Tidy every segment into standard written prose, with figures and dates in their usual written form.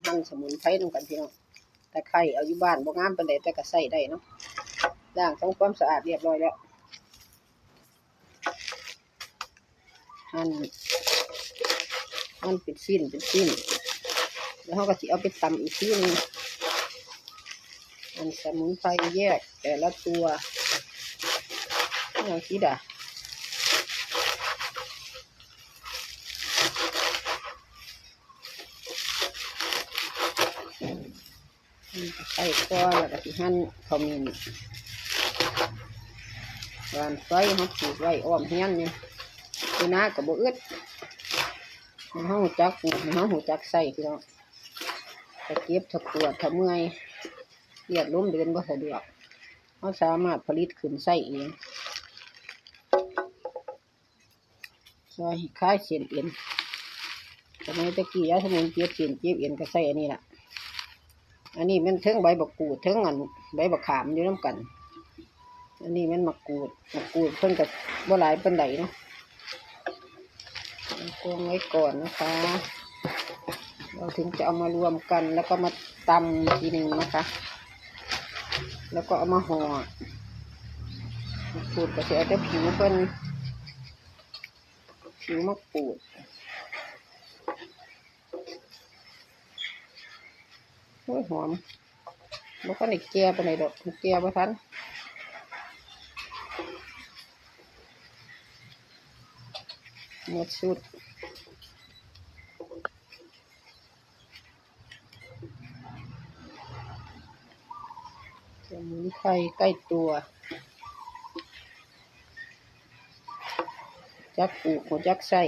หั่นสมุนไพรนำกันพี่น้องตะไคร้เอาอยู่บ้านบ่งามปานใดแต่ก็ใส่ได้เนาะล้างทำความสะอาดเรียบร้อยแล้วหั่นเป็นชิ้นแล้วเราก็สิเอาไปตำอีกทีนึงสมุนไพรแยกแต่ละตัวอย่างที่ด่าใส่ก้อนแล้วก็สิหั่นขมิ้นวานไฟเขาปลูกไว้อ้อมเฮียนนี่คือน้ากับโบอึดห้องจักปลูกห้องหูจักใส่พี่น้องตะเก็บตะปวดตะเมื่อยเลียดล้มเดินบ่สะดวกเขาสามารถผลิตขึ้นใส่เองซอยคล้ายเส้นเอ็นสมัยตะกี้ยาสมุนเจ็บเส้นเจ็บเอ็นก็ใส่อันนี้แหละอันนี้มันเทิงใบบักกูดเทิงใบบักขามอยู่น้ำกันอันนี้มันมะกรูดเพิ่นกับบ่หลายปานใดเนาะกวงไว้ก่อนนะคะเราถึงจะเอามารวมกันแล้วก็มาตำทีหนึ่งนะคะแล้วก็เอามาห่อมะกรูดก็จะเอาแต่ผิวเพิ่นผิวมะกรูดโอ้ยหอมบ่ค่อยได้แก่ปานใดดอกแก่บ่ทันหมดสุดสมุนไพรใกล้ตัวจักปลูกหัวจักใส่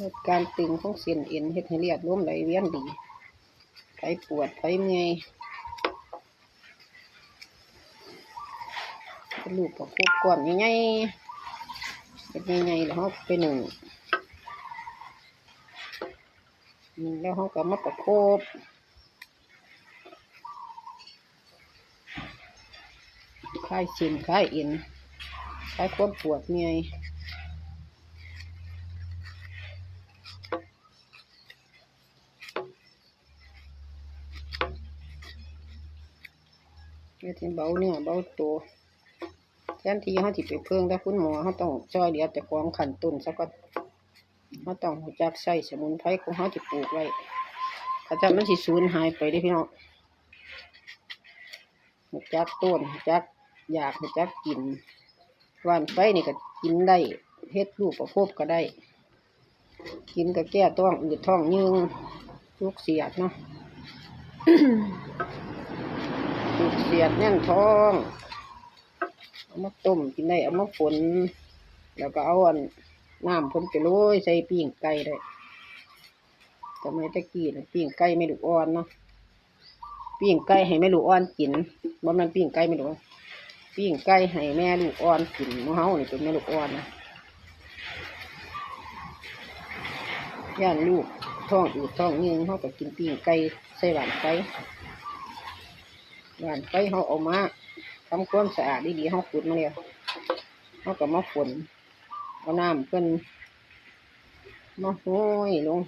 ลดการตึงของเส้นเอ็นเฮ็ดให้เลือดลมไหลเวียนดีไผปวดไผเมื่อยเป็นลูกประคบก่อนใหญ่ๆเป็นใหญ่ๆแล้วเขาไปหนึ่งแล้วเขาก็มาประคบคลายเส้นคลายเอ็นคลายความปวดเมื่อยเฮ็ดให้เบาเนื้อเบาตัวแทนที่เขาสิไปเพิ่งแต่คุณหมอเขาต้องช่วยเหลือแต่ของขั้นต้นซะก่อนเขาต้องรู้จักใช้สมุนไพรของเขาที่ปลูกไว้ถ้าจะมันสิสูญหายไปได้พี่น้องรู้จักต้นรู้จักอยากรู้จักกินว่านไฟนี่ก็กินได้เฮ็ดลูกประคบก็ได้กินก็แก้ท้องอืดท้องยืงลูกเสียดเนาะ ลูกเสียดแน่นท้องเอามาต้มกินได้เอามาฝนแล้วก็เอาน้ำพ่นไปโรยใส่ปิ้งไก่ได้สมัยตะกี้น่ะปิ้งไก่ไม่ลูกอ่อนเนาะปิ้งไก่ให้แม่ลูกอ่อนกินบ่แม่นปิ้งไก่ไม่ลูกปิ้งไก่ให้แม่ลูกอ่อนกินหมู่เฮานี่เป็นแม่ลูกอ่อนนะย่านลูกท้องอืดท้องยืงเฮาก็กินปิ้งไก่ใส่หวานไก่เขาเอามาทำความสะอาดดีๆเขาขุดมาแล้วเขาก็มาฝนเอาน้ำเพิ่นมาโห้ยลง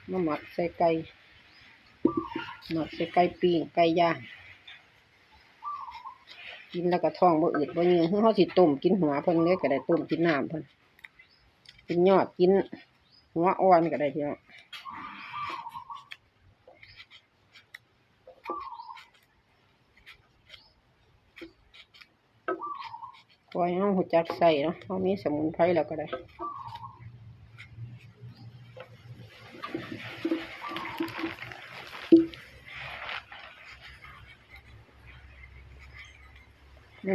มาหมักใส่ไก่ปิ้งไก่ย่างกินแล้วก็ท้องบ่อืดบ่ยืงเขาสิต้มกินหัวเพิ่นเลยก็ได้ต้มกินน้ำเพิ่นกินยอดกินหัวอ่อนก็ได้ทีเนาะคอยเอาหัวจักใส่เนาะเขามีสมุนไพรแล้วก็ได้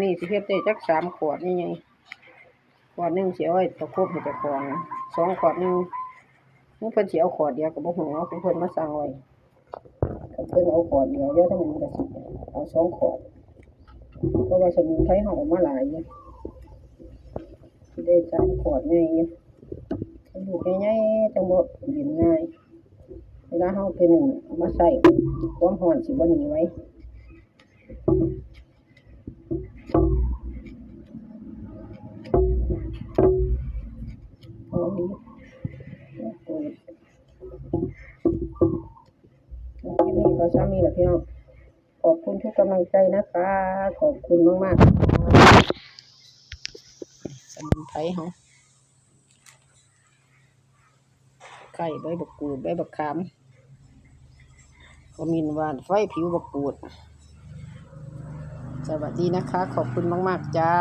นี่สิเฮ็ดได้จัก3 ขวดนี่ไงขวดหนึ่งเสียไว้ประคบให้เจ้าของ2 ขวดนึงเพิ่นสิเอาขวดเดียวก็บ่ฮู้เอาเพิ่นมาสั่งไว้เพิ่นเอาขวดเดียวเดี๋ยวทั้งหมดก็สิเอา2 ขวดเพราะว่าสมุนไพรเฮาออกมาหลายอยู่สิได้3 ขวดใหญ่อยู่ลูกใหญ่ๆจังบ่กินง่ายเวลาเฮาไปนึ่งเอามาใส่ความร้อนสิบ่หนีไว้หอมดี ก็ซ้ำนี่แหละพี่น้องขอบคุณทุกกำลังใจนะคะขอบคุณมากๆสมุนไพรเฮาไข่ใบบักกูดใบบักขามขมิ้นหวานไฟผิวบักกูดสวัสดีนะคะขอบคุณมากๆจ้า